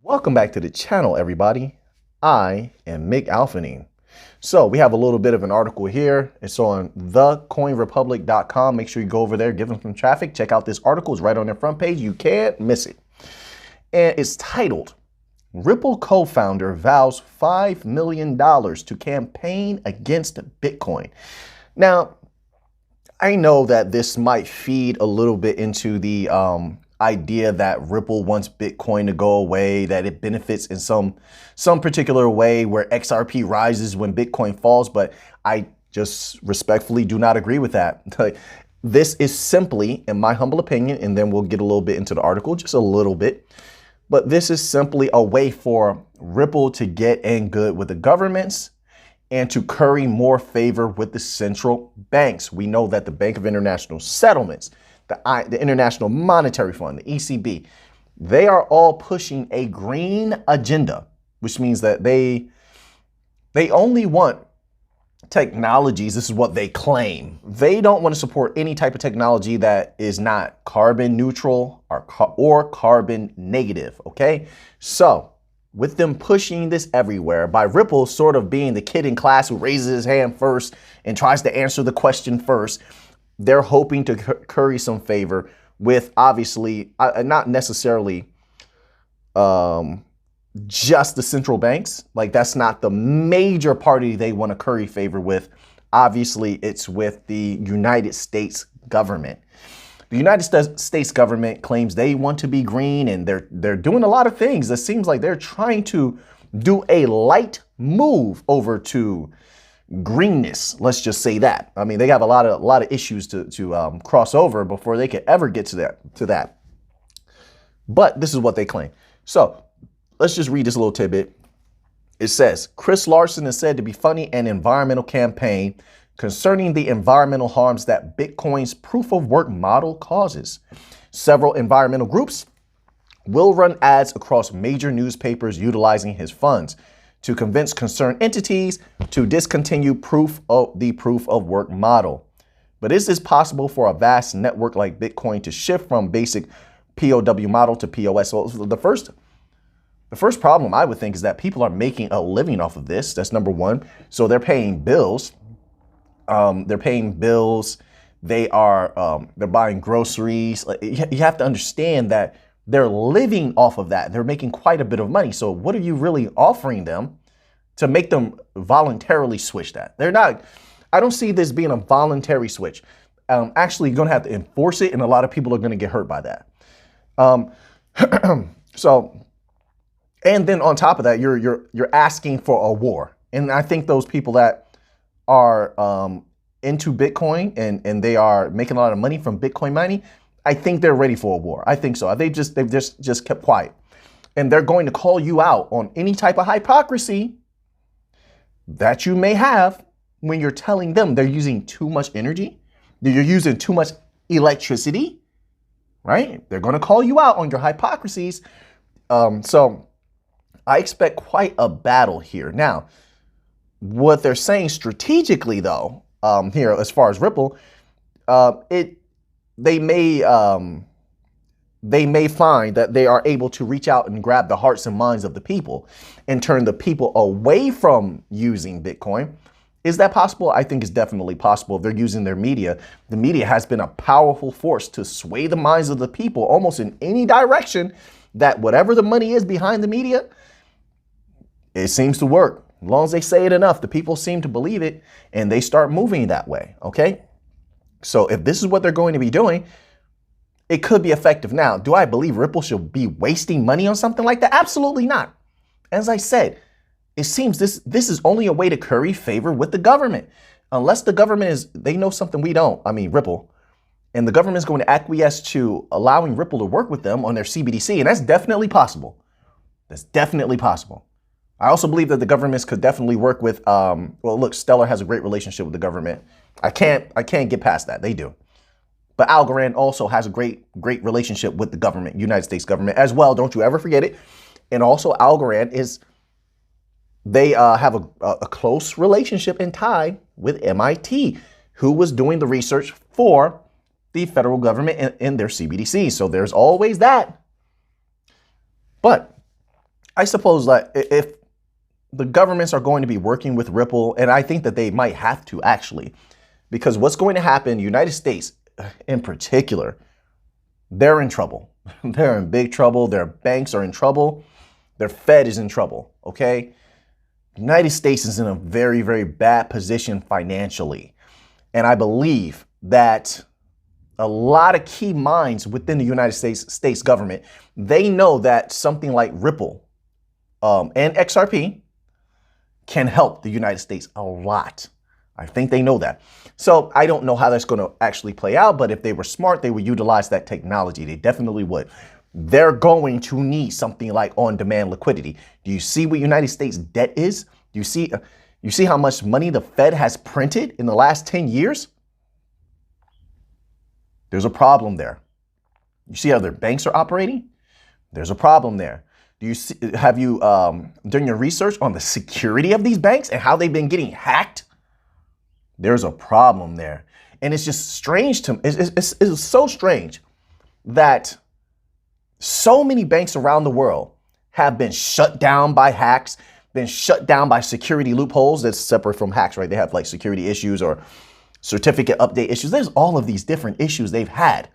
Welcome back to the channel, everybody. I am Oldphanim. So we have a little bit of an article here. It's on thecoinrepublic.com. Make sure you go over there, give them some traffic. Check out this article. It's right on their front page. You can't miss it. And it's titled, Ripple co-founder vows $5 million to campaign against Bitcoin. Now, I know that this might feed a little bit into the idea that Ripple wants Bitcoin to go away, that it benefits in some particular way where XRP rises when Bitcoin falls, but I just respectfully do not agree with that. This is simply, in my humble opinion, and then we'll get a little bit into the article, just a little bit, but this is simply a way for Ripple to get in good with the governments and to curry more favor with the central banks. We know that the Bank of International Settlements, the International Monetary Fund, the ECB, they are all pushing a green agenda, which means that they only want technologies. This is what they claim. They don't want to support any type of technology that is not carbon neutral or carbon negative. Okay, so with them pushing this everywhere, by Ripple sort of being the kid in class who raises his hand first and tries to answer the question first, they're hoping to curry some favor with, obviously, not necessarily just the central banks. Like, that's not the major party they want to curry favor with. Obviously, it's with the United States government. The United States government claims they want to be green, and they're doing a lot of things. It seems like they're trying to do a light move over to greenness. Let's just say that. I mean, they have a lot of issues to cross over before they could ever get to that. But this is what they claim. So let's just read this little tidbit. It says, Chris Larson is said to be funding an environmental campaign concerning the environmental harms that Bitcoin's proof of work model causes. Several environmental groups will run ads across major newspapers utilizing his funds to convince concerned entities to discontinue the proof of work model. But is this possible for a vast network like Bitcoin to shift from basic POW model to POS? So the first problem I would think is that people are making a living off of this. That's number one. So they're paying bills. They're buying groceries. You have to understand that they're living off of that. They're making quite a bit of money. So what are you really offering them to make them voluntarily switch that? They're not. I don't see this being a voluntary switch. Actually, you're going to have to enforce it, and a lot of people are going to get hurt by that. So, and then on top of that, you're asking for a war. And I think those people that are into Bitcoin and they are making a lot of money from Bitcoin mining, I think they're ready for a war. I think so. They've just kept quiet. And they're going to call you out on any type of hypocrisy that you may have when you're telling them they're using too much energy, that you're using too much electricity, right? They're going to call you out on your hypocrisies. So I expect quite a battle here. Now, what they're saying strategically, though, here as far as Ripple, they may find that they are able to reach out and grab the hearts and minds of the people and turn the people away from using Bitcoin. Is that possible? I think it's definitely possible. If they're using their media, the media has been a powerful force to sway the minds of the people almost in any direction. That whatever the money is behind the media, it seems to work. As long as they say it enough, the people seem to believe it and they start moving that way. Okay. So if this is what they're going to be doing, it could be effective. Now, do I believe Ripple should be wasting money on something like that? Absolutely not. As I said, it seems this is only a way to curry favor with the government. Unless the government they know something we don't, I mean, Ripple, and the government is going to acquiesce to allowing Ripple to work with them on their CBDC. And that's definitely possible. That's definitely possible. I also believe that the governments could definitely work with, well, look, Stellar has a great relationship with the government. I can't get past that. They do. But Algorand also has a great relationship with the government, United States government as well. Don't you ever forget it. And also Algorand they have a close relationship and tie with MIT, who was doing the research for the federal government in their CBDC. So there's always that. But I suppose that if the governments are going to be working with Ripple, and I think that they might have to actually, because what's going to happen, United States in particular, they're in trouble. They're in big trouble. Their banks are in trouble. Their Fed is in trouble. Okay. United States is in a very, very bad position financially. And I believe that a lot of key minds within the United States government, they know that something like Ripple and XRP can help the United States a lot. I think they know that. So I don't know how that's going to actually play out, but if they were smart, they would utilize that technology. They definitely would. They're going to need something like on-demand liquidity. Do you see what United States debt is? Do you see how much money the Fed has printed in the last 10 years? There's a problem there. You see how their banks are operating? There's a problem there. Have you done your research on the security of these banks and how they've been getting hacked? There's a problem there. And it's just strange to me. It's so strange that so many banks around the world have been shut down by hacks, been shut down by security loopholes. That's separate from hacks, right? They have like security issues or certificate update issues. There's all of these different issues they've had,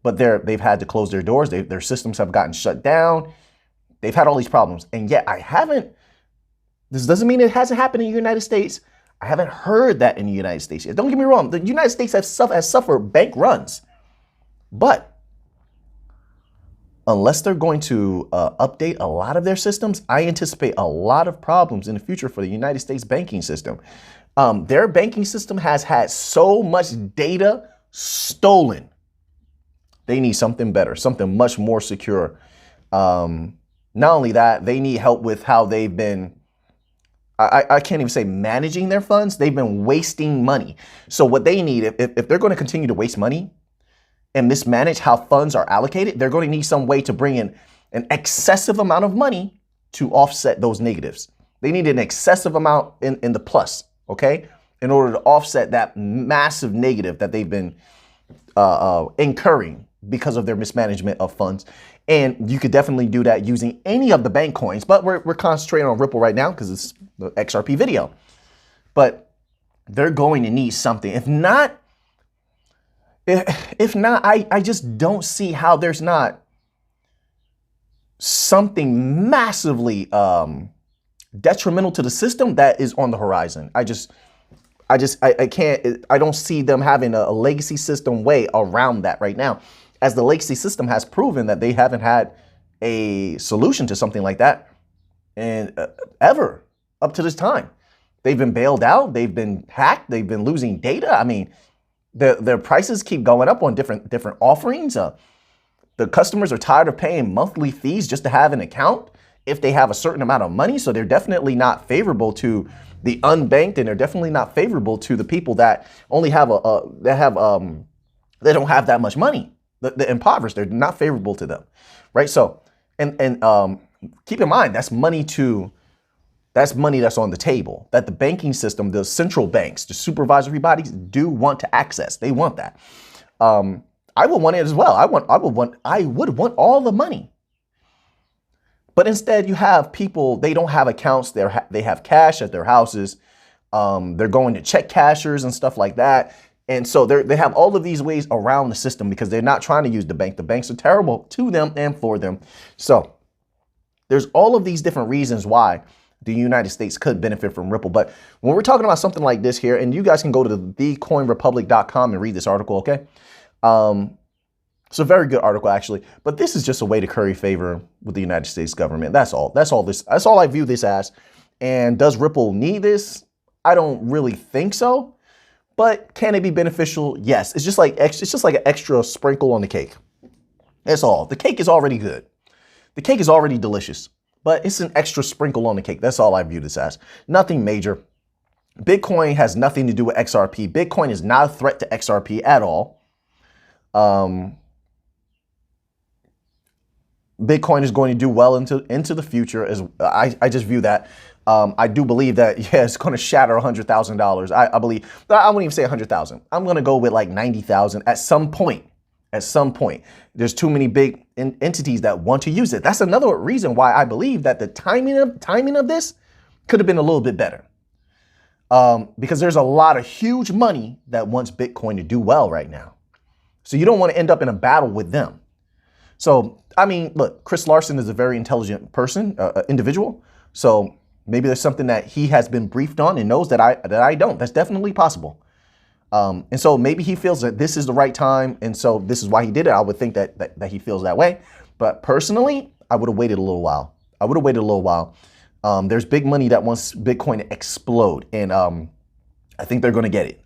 but they've had to close their doors. Their systems have gotten shut down. They've had all these problems. And yet this doesn't mean it hasn't happened in the United States. I haven't heard that in the United States yet. Don't get me wrong. The United States has suffered bank runs, but unless they're going to update a lot of their systems, I anticipate a lot of problems in the future for the United States banking system. Their banking system has had so much data stolen. They need something better, something much more secure. Not only that, they need help with how they've been, I can't even say managing their funds. They've been wasting money. So what they need, if they're going to continue to waste money and mismanage how funds are allocated, they're going to need some way to bring in an excessive amount of money to offset those negatives. They need an excessive amount in the plus, okay, in order to offset that massive negative that they've been incurring because of their mismanagement of funds. And you could definitely do that using any of the bank coins, but we're concentrating on Ripple right now because it's the XRP video. But they're going to need something. If not, I just don't see how there's not something massively detrimental to the system that is on the horizon. I don't see them having a legacy system way around that right now, as the legacy system has proven that they haven't had a solution to something like that and ever up to this time. They've been bailed out. They've been hacked. They've been losing data. I mean, their prices keep going up on different offerings. The customers are tired of paying monthly fees just to have an account if they have a certain amount of money. So they're definitely not favorable to the unbanked, and they're definitely not favorable to the people that only have they don't have that much money. The impoverished, they're not favorable to them, right? So, and keep in mind, that's money that's on the table that the banking system, the central banks, the supervisory bodies do want to access. They want that. I would want it as well. I would want all the money. But instead, you have people, they don't have accounts. They have cash at their houses. They're going to check cashers and stuff like that. And so they have all of these ways around the system because they're not trying to use the bank. The banks are terrible to them and for them. So there's all of these different reasons why the United States could benefit from Ripple. But when we're talking about something like this here, and you guys can go to thecoinrepublic.com and read this article, okay? It's a very good article, actually. But this is just a way to curry favor with the United States government. That's all. That's all I view this as. And does Ripple need this? I don't really think so. But can it be beneficial? Yes. It's just like an extra sprinkle on the cake. That's all. The cake is already good. The cake is already delicious, but it's an extra sprinkle on the cake. That's all I view this as. Nothing major. Bitcoin has nothing to do with XRP. Bitcoin is not a threat to XRP at all. Bitcoin is going to do well into the future. As I just view that. I do believe that, yeah, it's going to shatter $100,000. I believe, I wouldn't even say 100,000. I'm going to go with like 90,000 at some point. At some point, there's too many big entities that want to use it. That's another reason why I believe that the timing of this could have been a little bit better. Because there's a lot of huge money that wants Bitcoin to do well right now. So you don't want to end up in a battle with them. So, I mean, look, Chris Larson is a very intelligent person, individual. So maybe there's something that he has been briefed on and knows that I don't. That's definitely possible. And so maybe he feels that this is the right time. And so this is why he did it. I would think that he feels that way. But personally, I would have waited a little while. There's big money that wants Bitcoin to explode. And I think they're going to get it.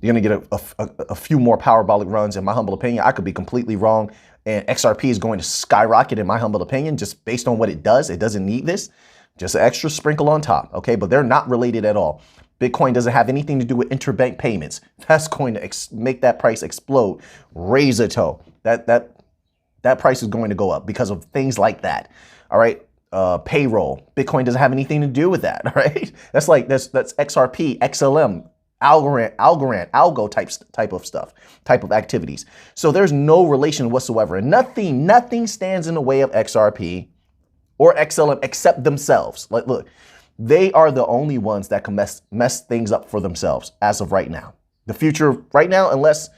You're going to get a few more parabolic runs, in my humble opinion. I could be completely wrong. And XRP is going to skyrocket, in my humble opinion, just based on what it does. It doesn't need this. Just an extra sprinkle on top. Okay, but they're not related at all. Bitcoin doesn't have anything to do with interbank payments. That's going to make that price explode. Raise a toe. That price is going to go up because of things like that. All right. Payroll. Bitcoin doesn't have anything to do with that. All right. That's XRP, XLM, Algorand, algo type of stuff, type of activities. So there's no relation whatsoever. And nothing stands in the way of XRP or XLM except themselves. Like, look, they are the only ones that can mess things up for themselves as of right now. The future right now, unless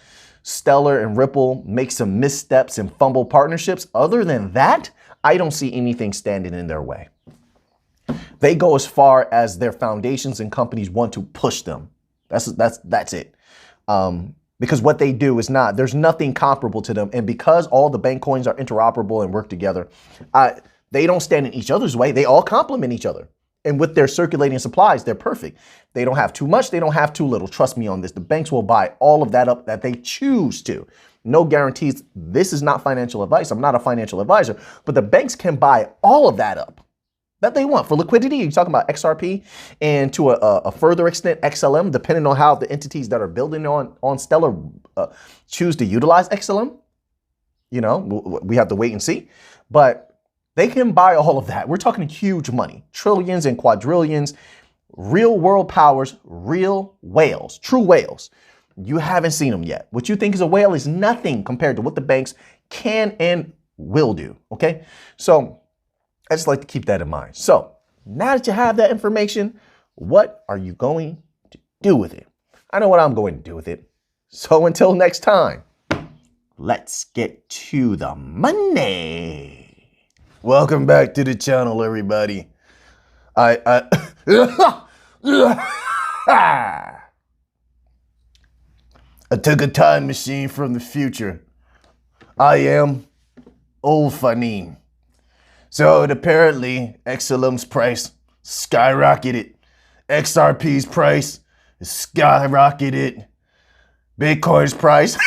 Stellar and Ripple make some missteps and fumble partnerships, other than that, I don't see anything standing in their way. They go as far as their foundations and companies want to push them. That's it. Because what they do is there's nothing comparable to them. And because all the bank coins are interoperable and work together, they don't stand in each other's way. They all complement each other. And with their circulating supplies, they're perfect. They don't have too much. They don't have too little. Trust me on this. The banks will buy all of that up that they choose to. No guarantees. This is not financial advice. I'm not a financial advisor, but the banks can buy all of that up that they want for liquidity. You're talking about XRP and to a further extent, XLM, depending on how the entities that are building on Stellar choose to utilize XLM. You know, we have to wait and see, but they can buy all of that. We're talking huge money, trillions and quadrillions, real world powers, real whales, true whales. You haven't seen them yet. What you think is a whale is nothing compared to what the banks can and will do. Okay. So I just like to keep that in mind. So now that you have that information, what are you going to do with it? I know what I'm going to do with it. So until next time, let's get to the money. Welcome back to the channel, everybody. I took a time machine from the future. I am Oldphanim. So apparently XLM's price skyrocketed. XRP's price skyrocketed. Bitcoin's price.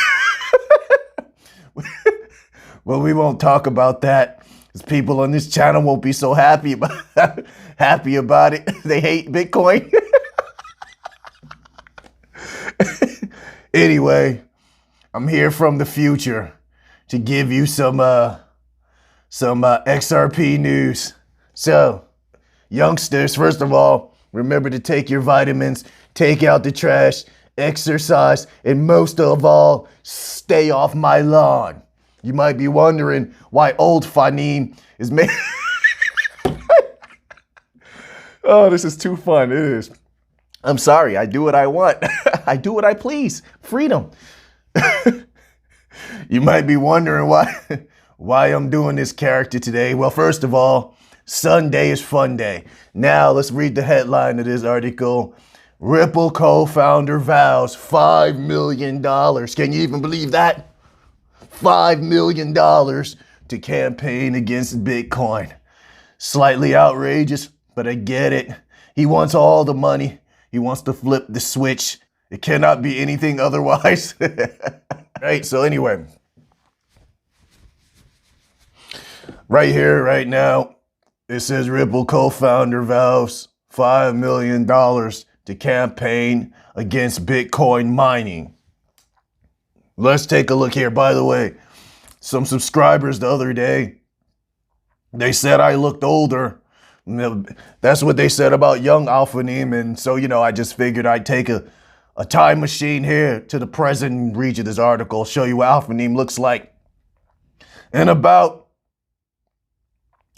Well, we won't talk about that. People on this channel won't be so happy about it. They hate Bitcoin. Anyway, I'm here from the future to give you some XRP news. So, youngsters, first of all, remember to take your vitamins, take out the trash, exercise, and most of all, stay off my lawn. You might be wondering why Oldphanim is made. Oh, this is too fun. It is. I'm sorry. I do what I want. I do what I please. Freedom. You might be wondering why I'm doing this character today. Well, first of all, Sunday is fun day. Now let's read the headline of this article. Ripple co-founder vows $5 million. Can you even believe that? $5 million to campaign against Bitcoin. Slightly outrageous, but I get it. He wants all the money. He wants to flip the switch. It cannot be anything otherwise. Right, so anyway. Right here, right now, it says Ripple co-founder vows $5 million to campaign against Bitcoin mining. Let's take a look here. By the way, some subscribers the other day, they said I looked older. That's what they said about young Oldphanim. And so, I just figured I'd take a a time machine here to the present and read you this article, show you what Oldphanim looks like in about,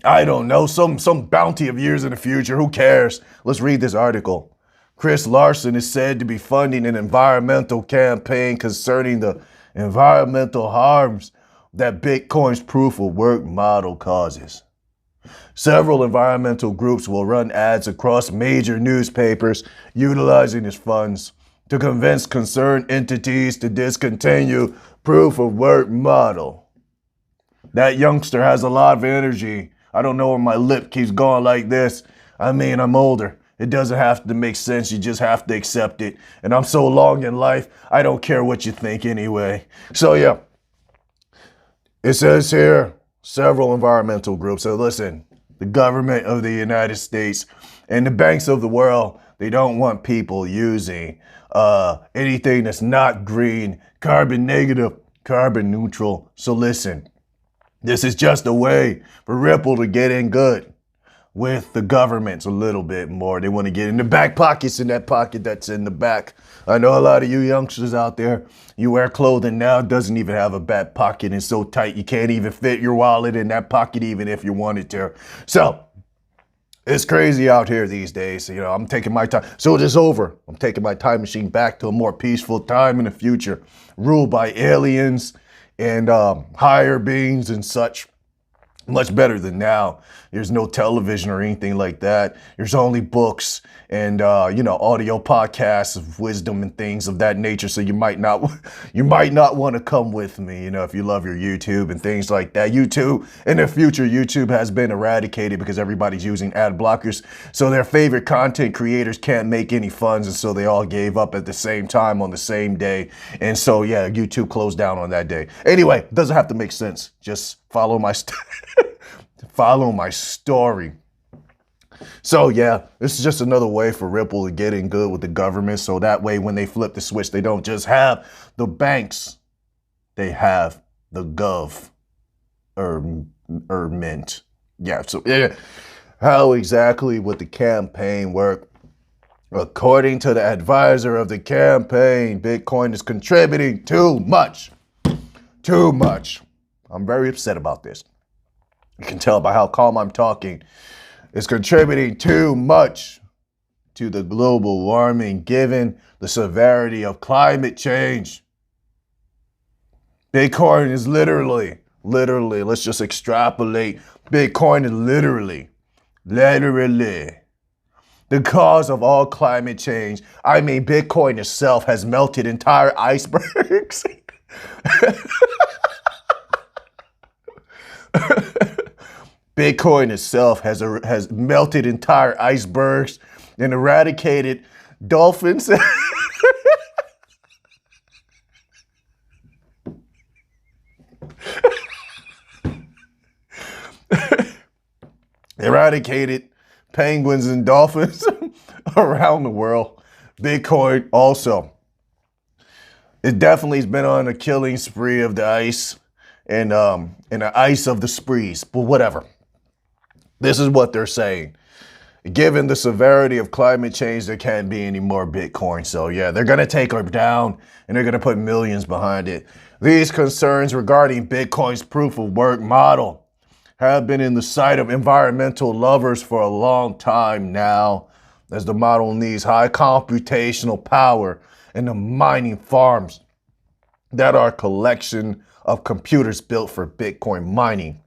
I don't know, some bounty of years in the future. Who cares? Let's read this article. Chris Larson is said to be funding an environmental campaign concerning the environmental harms that Bitcoin's proof of work model causes. Several environmental groups will run ads across major newspapers utilizing his funds to convince concerned entities to discontinue proof of work model. That youngster has a lot of energy. I don't know where my lip keeps going like this. I mean, I'm older. It doesn't have to make sense. You just have to accept it. And I'm so long in life, I don't care what you think anyway. So yeah, it says here, several environmental groups. So listen, the government of the United States and the banks of the world, they don't want people using anything that's not green, carbon negative, carbon neutral. So listen, this is just a way for Ripple to get in good with the governments a little bit more. They want to get in the back pockets, in that pocket that's in the back. I know a lot of you youngsters out there, you wear clothing now, it doesn't even have a back pocket and so tight you can't even fit your wallet in that pocket even if you wanted to. So it's crazy out here these days. You know, I'm taking my time. So it is over. I'm taking my time machine back to a more peaceful time in the future, ruled by aliens and higher beings and such. Much better than now. There's no television or anything like that. There's only books and audio podcasts of wisdom and things of that nature. So you might not want to come with me, if you love your YouTube and things like that. YouTube, in the future, YouTube has been eradicated because everybody's using ad blockers. So their favorite content creators can't make any funds, and so they all gave up at the same time on the same day. And so yeah, YouTube closed down on that day. Anyway, it doesn't have to make sense. Just follow my follow my story. So yeah, this is just another way for Ripple to get in good with the government. So that way, when they flip the switch, they don't just have the banks, they have the gov or mint. Yeah, so yeah, how exactly would the campaign work? According to the advisor of the campaign, Bitcoin is contributing too much. Too much. I'm very upset about this. You can tell by how calm I'm talking. It's contributing too much to the global warming given the severity of climate change. Bitcoin is literally, let's just extrapolate. Bitcoin is literally the cause of all climate change. I mean, Bitcoin itself has melted entire icebergs. Bitcoin itself has melted entire icebergs and eradicated dolphins. Eradicated penguins and dolphins around the world. Bitcoin also. It definitely has been on a killing spree of the ice and the ice of the sprees, but whatever. This is what they're saying. Given the severity of climate change, there can't be any more Bitcoin. So yeah, they're going to take her down and they're going to put millions behind it. These concerns regarding Bitcoin's proof of work model have been in the sight of environmental lovers for a long time now, as the model needs high computational power and the mining farms that are a collection of computers built for Bitcoin mining.